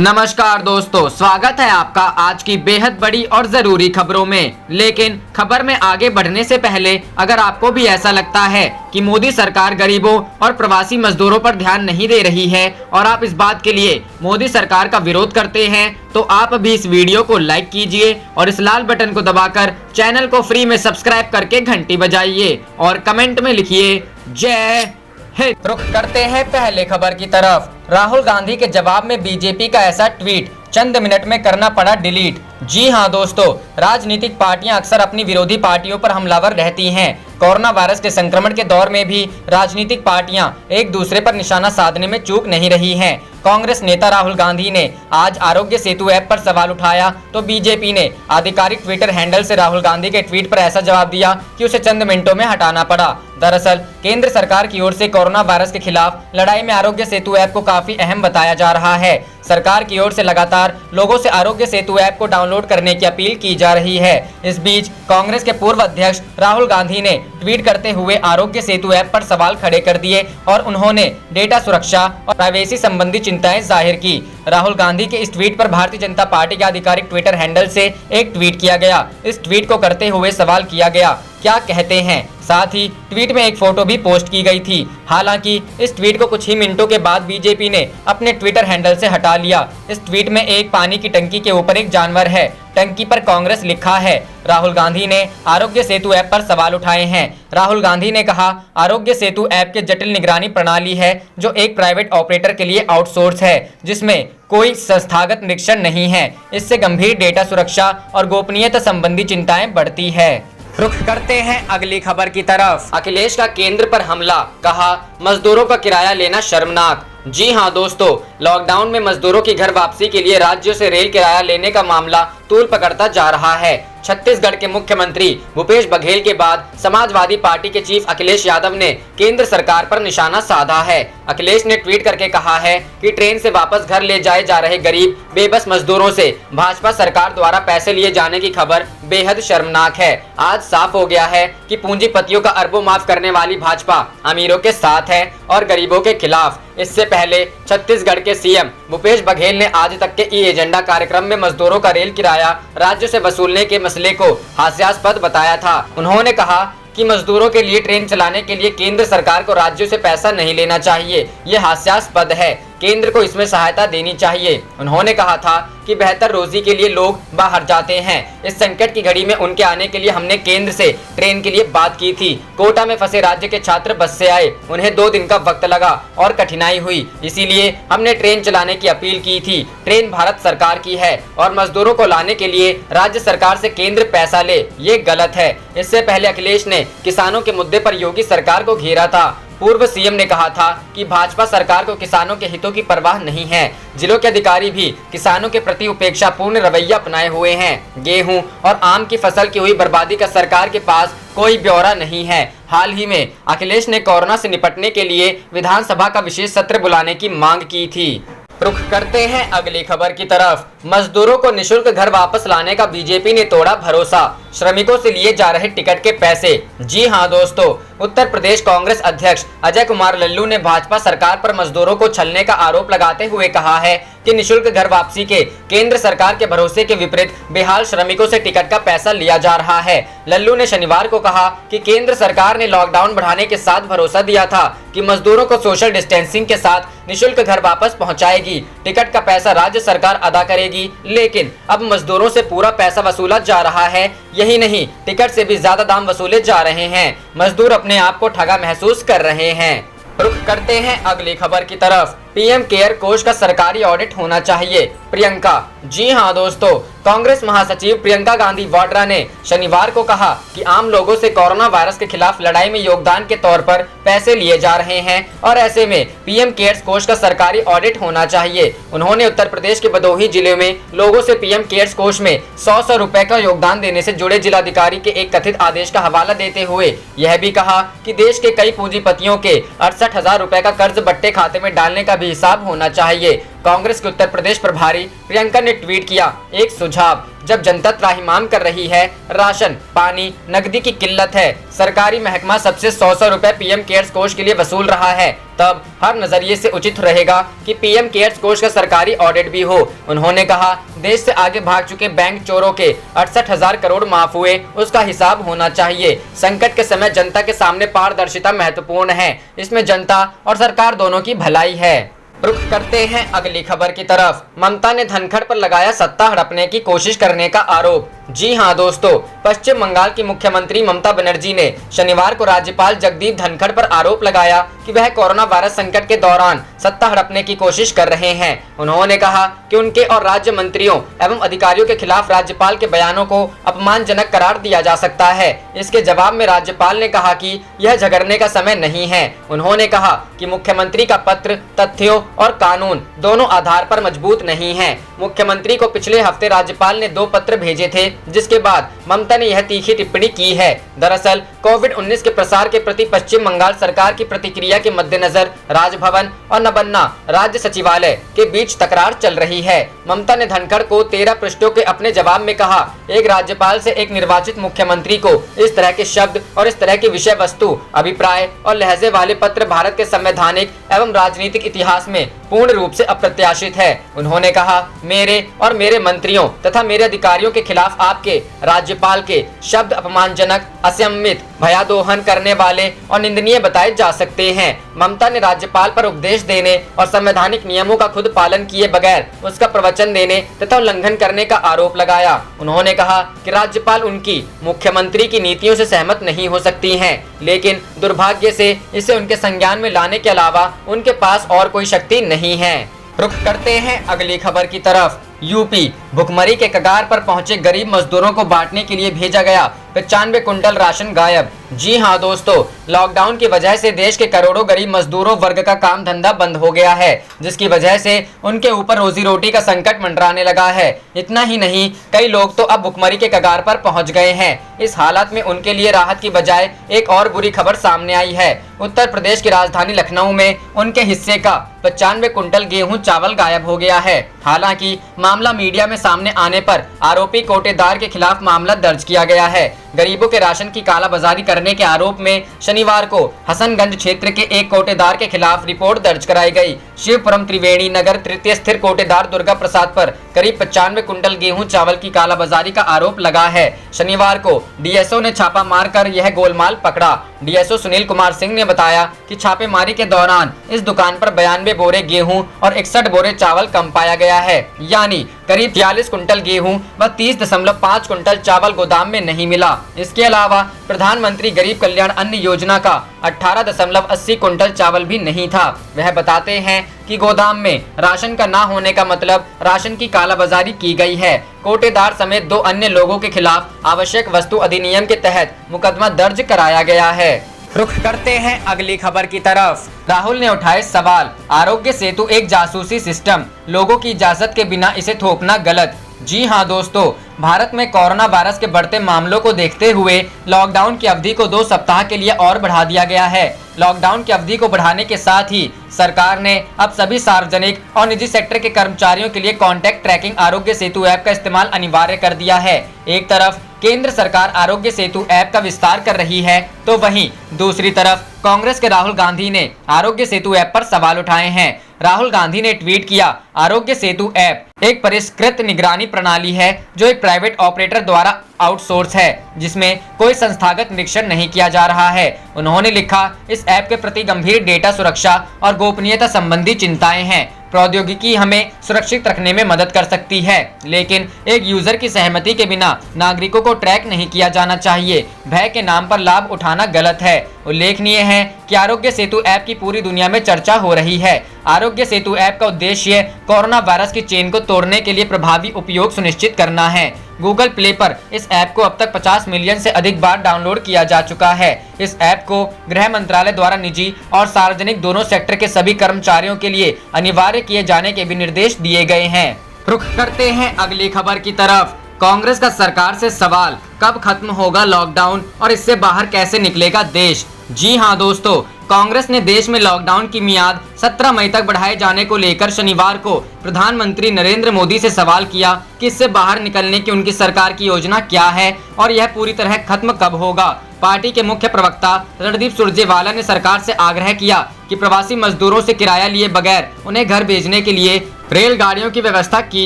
नमस्कार दोस्तों, स्वागत है आपका आज की बेहद बड़ी और जरूरी खबरों में। लेकिन खबर में आगे बढ़ने से पहले अगर आपको भी ऐसा लगता है कि मोदी सरकार गरीबों और प्रवासी मजदूरों पर ध्यान नहीं दे रही है और आप इस बात के लिए मोदी सरकार का विरोध करते हैं, तो आप भी इस वीडियो को लाइक कीजिए और इस लाल बटन को दबाकर चैनल को फ्री में सब्सक्राइब करके घंटी बजाइए और कमेंट में लिखिए जय हिंद। रुख करते हैं पहले खबर की तरफ। राहुल गांधी के जवाब में बीजेपी का ऐसा ट्वीट चंद मिनट में करना पड़ा डिलीट। जी हां दोस्तों, राजनीतिक पार्टियां अक्सर अपनी विरोधी पार्टियों पर हमलावर रहती हैं। कोरोना वायरस के संक्रमण के दौर में भी राजनीतिक पार्टियां एक दूसरे पर निशाना साधने में चूक नहीं रही हैं। कांग्रेस नेता राहुल गांधी ने आज आरोग्य सेतु ऐप पर सवाल उठाया तो बीजेपी ने आधिकारिक ट्विटर हैंडल से राहुल गांधी के ट्वीट पर ऐसा जवाब दिया कि उसे चंद मिनटों में हटाना पड़ा। दरअसल केंद्र सरकार की ओर से कोरोना वायरस के खिलाफ लड़ाई में आरोग्य सेतु ऐप को काफी अहम बताया जा रहा है। सरकार की ओर से लगातार लोगों से आरोग्य सेतु ऐप को डाउनलोड करने की अपील की जा रही है। इस बीच कांग्रेस के पूर्व अध्यक्ष राहुल गांधी ने ट्वीट करते हुए आरोग्य सेतु ऐप पर सवाल खड़े कर दिए और उन्होंने डेटा सुरक्षा और प्राइवेसी संबंधी चिंताएं जाहिर की। राहुल गांधी के इस ट्वीट पर भारतीय जनता पार्टी के आधिकारिक ट्विटर हैंडल से एक ट्वीट किया गया। इस ट्वीट को करते हुए सवाल किया गया, क्या कहते हैं। साथ ही ट्वीट में एक फोटो भी पोस्ट की गई थी। हालांकि इस ट्वीट को कुछ ही मिनटों के बाद बीजेपी ने अपने ट्विटर हैंडल से हटा लिया। इस ट्वीट में एक पानी की टंकी के ऊपर एक जानवर है, टंकी पर कांग्रेस लिखा है। राहुल गांधी ने आरोग्य सेतु ऐप पर सवाल उठाए हैं। राहुल गांधी ने कहा, आरोग्य सेतु ऐप के जटिल निगरानी प्रणाली है जो एक प्राइवेट ऑपरेटर के लिए आउटसोर्स है, जिसमें कोई संस्थागत निरीक्षण नहीं है। इससे गंभीर डेटा सुरक्षा और गोपनीयता संबंधी चिंताएं बढ़ती है। रुख करते हैं अगली खबर की तरफ। अखिलेश का केंद्र पर हमला, कहा मजदूरों का किराया लेना शर्मनाक। जी हां दोस्तों, लॉकडाउन में मजदूरों की घर वापसी के लिए राज्यों से रेल किराया लेने का मामला तूल पकड़ता जा रहा है। छत्तीसगढ़ के मुख्यमंत्री भूपेश बघेल के बाद समाजवादी पार्टी के चीफ अखिलेश यादव ने केंद्र सरकार पर निशाना साधा है। अखिलेश ने ट्वीट करके कहा है कि ट्रेन से वापस घर ले जाए जा रहे गरीब बेबस मजदूरों से भाजपा सरकार द्वारा पैसे लिए जाने की खबर बेहद शर्मनाक है। आज साफ हो गया है कि पूंजीपतियों का अरबों माफ करने वाली भाजपा अमीरों के साथ है और गरीबों के खिलाफ। इससे पहले छत्तीसगढ़ के सीएम भूपेश बघेल ने आज तक के ई एजेंडा कार्यक्रम में मजदूरों का रेल किराया राज्य से वसूलने के मसले को हास्यास्पद बताया था। उन्होंने कहा कि मजदूरों के लिए ट्रेन चलाने के लिए केंद्र सरकार को राज्यों से पैसा नहीं लेना चाहिए, ये हास्यास्पद है, केंद्र को इसमें सहायता देनी चाहिए। उन्होंने कहा था कि बेहतर रोजी के लिए लोग बाहर जाते हैं। इस संकट की घड़ी में उनके आने के लिए हमने केंद्र से ट्रेन के लिए बात की थी। कोटा में फंसे राज्य के छात्र बस से आए, उन्हें 2 दिन का वक्त लगा और कठिनाई हुई, इसीलिए हमने ट्रेन चलाने की अपील की थी। ट्रेन भारत सरकार की है और मजदूरों को लाने के लिए राज्य सरकार से केंद्र पैसा ले, ये गलत है। इससे पहले अखिलेश ने किसानों के मुद्दे पर योगी सरकार को घेरा था। पूर्व सीएम ने कहा था कि भाजपा सरकार को किसानों के हितों की परवाह नहीं है। जिलों के अधिकारी भी किसानों के प्रति उपेक्षापूर्ण रवैया अपनाए हुए हैं। गेहूं और आम की फसल की हुई बर्बादी का सरकार के पास कोई ब्यौरा नहीं है। हाल ही में अखिलेश ने कोरोना से निपटने के लिए विधानसभा का विशेष सत्र बुलाने की मांग की थी। रुख करते हैं अगली खबर की तरफ। मजदूरों को निशुल्क घर वापस लाने का बीजेपी ने तोड़ा भरोसा, श्रमिकों से लिए जा रहे टिकट के पैसे। जी हां दोस्तों, उत्तर प्रदेश कांग्रेस अध्यक्ष अजय कुमार लल्लू ने भाजपा सरकार पर मजदूरों को छलने का आरोप लगाते हुए कहा है कि निशुल्क घर वापसी के केंद्र सरकार के भरोसे के विपरीत बेहाल श्रमिकों से टिकट का पैसा लिया जा रहा है। लल्लू ने शनिवार को कहा कि केंद्र सरकार ने लॉकडाउन बढ़ाने के साथ भरोसा दिया था कि मजदूरों को सोशल डिस्टेंसिंग के साथ निशुल्क घर वापस पहुंचाएगी, टिकट का पैसा राज्य सरकार अदा करेगी, लेकिन अब मजदूरों से पूरा पैसा वसूला जा रहा है। यही नहीं, टिकट से भी ज्यादा दाम वसूले जा रहे हैं। मजदूर अपने आप को ठगा महसूस कर रहे हैं। रुख करते हैं अगली खबर की तरफ। पीएम केयर कोष का सरकारी ऑडिट होना चाहिए, प्रियंका। जी हां दोस्तों, कांग्रेस महासचिव प्रियंका गांधी वाड्रा ने शनिवार को कहा कि आम लोगों से कोरोना वायरस के खिलाफ लड़ाई में योगदान के तौर पर पैसे लिए जा रहे हैं और ऐसे में पीएम केयर्स कोष का सरकारी ऑडिट होना चाहिए। उन्होंने उत्तर प्रदेश के भदोही जिले में लोगों से पीएम केयर्स कोष में 100 रुपए का योगदान देने से जुड़े जिलाधिकारी के एक कथित आदेश का हवाला देते हुए यह भी कहा कि देश के कई पूंजीपतियों के 68,000 रुपए का कर्ज बट्टे खाते में डालने का भी हिसाब होना चाहिए। कांग्रेस के उत्तर प्रदेश प्रभारी प्रियंका ने ट्वीट किया एक सुझाव, जब जनता त्राहिमाम कर रही है, राशन, पानी, नकदी की किल्लत है, सरकारी महकमा सबसे 100 रुपए पीएम केयर्स कोष के लिए वसूल रहा है, तब हर नजरिए से उचित रहेगा कि पीएम केयर्स कोष का सरकारी ऑडिट भी हो। उन्होंने कहा, देश से आगे भाग चुके बैंक चोरों के 68,000 करोड़ माफ हुए, उसका हिसाब होना चाहिए। संकट के समय जनता के सामने पारदर्शिता महत्वपूर्ण है, इसमें जनता और सरकार दोनों की भलाई है। रुख करते हैं अगली खबर की तरफ। ममता ने धनखड़ पर लगाया सत्ता हड़पने की कोशिश करने का आरोप। जी हां दोस्तों, पश्चिम बंगाल की मुख्यमंत्री ममता बनर्जी ने शनिवार को राज्यपाल जगदीप धनखड़ पर आरोप लगाया कि वह कोरोना वायरस संकट के दौरान सत्ता हड़पने की कोशिश कर रहे हैं। उन्होंने कहा कि उनके और राज्य मंत्रियों एवं अधिकारियों के खिलाफ राज्यपाल के बयानों को अपमानजनक करार दिया जा सकता है। इसके जवाब में राज्यपाल ने कहा कि यह झगड़ने का समय नहीं है। उन्होंने कहा कि मुख्यमंत्री का पत्र तथ्यों और कानून दोनों आधार पर मजबूत नहीं है। मुख्यमंत्री को पिछले हफ्ते राज्यपाल ने 2 पत्र भेजे थे, जिसके बाद ममता ने यह तीखी टिप्पणी की है। दरअसल कोविड-19 के प्रसार के प्रति पश्चिम बंगाल सरकार की प्रतिक्रिया के मद्देनजर राजभवन और नबन्ना राज्य सचिवालय के बीच तकरार चल रही है। ममता ने धनखड़ को 13 पृष्ठों के अपने जवाब में कहा, एक राज्यपाल से एक निर्वाचित मुख्यमंत्री को इस तरह के शब्द और इस तरह की विषय वस्तु, अभिप्राय और लहजे वाले पत्र भारत के संवैधानिक एवं राजनीतिक इतिहास में पूर्ण रूप से अप्रत्याशित है। उन्होंने कहा, मेरे और मेरे मंत्रियों तथा मेरे अधिकारियों के खिलाफ आपके राज्यपाल के शब्द अपमानजनक, असंयमित, भयादोहन करने वाले और निंदनीय बताए जा सकते हैं। ममता ने राज्यपाल पर उपदेश देने और संवैधानिक नियमों का खुद पालन किए बगैर उसका प्रवचन देने तथा उल्लंघन करने का आरोप लगाया। उन्होंने कहा कि राज्यपाल उनकी मुख्यमंत्री की नीतियों से सहमत नहीं हो सकती हैं, लेकिन दुर्भाग्य से इसे उनके संज्ञान में लाने के अलावा उनके पास और कोई शक्ति नहीं है। रुख करते हैं अगली खबर की तरफ। यूपी भुखमरी के कगार पर पहुंचे गरीब मजदूरों को बांटने के लिए भेजा गया 95 कुंटल राशन गायब। जी हां दोस्तों, लॉकडाउन की वजह से देश के करोड़ों गरीब मजदूरों वर्ग का काम धंधा बंद हो गया है, जिसकी वजह से उनके ऊपर रोजी रोटी का संकट मंडराने लगा है। इतना ही नहीं, कई लोग तो अब भुखमरी के कगार पर पहुंच गए हैं। इस हालत में उनके लिए राहत की बजाय एक और बुरी खबर सामने आई है। उत्तर प्रदेश की राजधानी लखनऊ में उनके हिस्से का 95 कुंटल गेहूं चावल गायब हो गया है। हालांकि मामला मीडिया में सामने आने पर आरोपी कोटेदार के खिलाफ मामला दर्ज किया गया है। गरीबों के राशन की कालाबाजारी करने के आरोप में शनिवार को हसनगंज क्षेत्र के एक कोटेदार के खिलाफ रिपोर्ट दर्ज कराई गई। शिवपुरम त्रिवेणी नगर तृतीय स्थिर कोटेदार दुर्गा प्रसाद पर करीब 95 कुंटल गेहूं चावल की कालाबाजारी का आरोप लगा है। शनिवार को डीएसओ ने छापा मारकर यह गोलमाल पकड़ा। डीएसओ सुनील कुमार सिंह ने बताया कि छापेमारी के दौरान इस दुकान पर 92 बोरे गेहूं और 61 बोरे चावल कम पाया गया है, यानी करीब 43 कुंटल गेहूं व 30.5 कुंटल चावल गोदाम में नहीं मिला। इसके अलावा प्रधानमंत्री गरीब कल्याण अन्न योजना का 18.80 कुंटल चावल भी नहीं था। वह बताते हैं कि गोदाम में राशन का ना होने का मतलब राशन की कालाबाजारी की गई है। कोटेदार समेत 2 अन्य लोगों के खिलाफ आवश्यक वस्तु अधिनियम के तहत मुकदमा दर्ज कराया गया है। रुख करते हैं अगली खबर की तरफ। राहुल ने उठाए सवाल, आरोग्य सेतु एक जासूसी सिस्टम, लोगों की इजाजत के बिना इसे थोपना गलत। जी हां दोस्तों, भारत में कोरोना वायरस के बढ़ते मामलों को देखते हुए लॉकडाउन की अवधि को 2 सप्ताह के लिए और बढ़ा दिया गया है। लॉकडाउन की अवधि को बढ़ाने के साथ ही सरकार ने अब सभी सार्वजनिक और निजी सेक्टर के कर्मचारियों के लिए contact trekking Aarogya Setu app का इस्तेमाल अनिवार्य कर दिया है। एक तरफ केंद्र सरकार आरोग्य सेतु ऐप का विस्तार कर रही है, तो वहीं दूसरी तरफ कांग्रेस के राहुल गांधी ने आरोग्य सेतु ऐप पर सवाल उठाए हैं। राहुल गांधी ने ट्वीट किया, आरोग्य सेतु ऐप एक परिष्कृत निगरानी प्रणाली है जो एक प्राइवेट ऑपरेटर द्वारा आउटसोर्स है, जिसमें कोई संस्थागत निरीक्षण नहीं किया जा रहा है। उन्होंने लिखा, इस ऐप के प्रति गंभीर डेटा सुरक्षा और गोपनीयता संबंधी चिंताएं हैं। प्रौद्योगिकी हमें सुरक्षित रखने में मदद कर सकती है, लेकिन एक यूजर की सहमति के बिना नागरिकों को ट्रैक नहीं किया जाना चाहिए। भय के नाम पर लाभ उठाना गलत है। उल्लेखनीय है कि आरोग्य सेतु ऐप की पूरी दुनिया में चर्चा हो रही है। आरोग्य सेतु ऐप का उद्देश्य कोरोना वायरस की चेन को तोड़ने के लिए प्रभावी उपयोग सुनिश्चित करना है। गूगल प्ले पर इस ऐप को अब तक 50 मिलियन से अधिक बार डाउनलोड किया जा चुका है। इस ऐप को गृह मंत्रालय द्वारा निजी और सार्वजनिक दोनों सेक्टर के सभी कर्मचारियों के लिए अनिवार्य किए जाने के भी निर्देश दिए गए हैं। रुख करते हैं अगली खबर की तरफ। कांग्रेस का सरकार से सवाल, कब खत्म होगा लॉकडाउन और इससे बाहर कैसे निकलेगा देश। जी हां दोस्तों, कांग्रेस ने देश में लॉकडाउन की मियाद 17 मई तक बढ़ाए जाने को लेकर शनिवार को प्रधानमंत्री नरेंद्र मोदी से सवाल किया कि इससे बाहर निकलने की उनकी सरकार की योजना क्या है और यह पूरी तरह खत्म कब होगा। पार्टी के मुख्य प्रवक्ता रणदीप सुरजेवाला ने सरकार से आग्रह किया कि प्रवासी मजदूरों से किराया लिए बगैर उन्हें घर भेजने के लिए रेलगाड़ियों की व्यवस्था की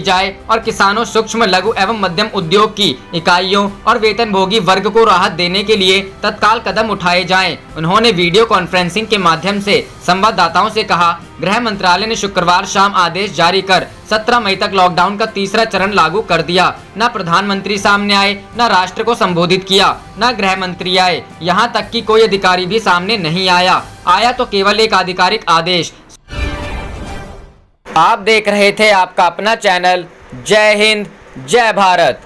जाए और किसानों, सूक्ष्म, लघु एवं मध्यम उद्योग की इकाइयों और वेतनभोगी वर्ग को राहत देने के लिए तत्काल कदम उठाए जाएं। उन्होंने वीडियो कॉन्फ्रेंसिंग के माध्यम से संवाददाताओं से कहा, गृह मंत्रालय ने शुक्रवार शाम आदेश जारी कर 17 मई तक लॉकडाउन का तीसरा चरण लागू कर दिया। न प्रधानमंत्री सामने आए, न राष्ट्र को संबोधित किया, न गृह मंत्री आए, यहाँ तक कि कोई अधिकारी भी सामने नहीं आया तो केवल एक आधिकारिक आदेश। आप देख रहे थे आपका अपना चैनल जय हिंद, जय भारत।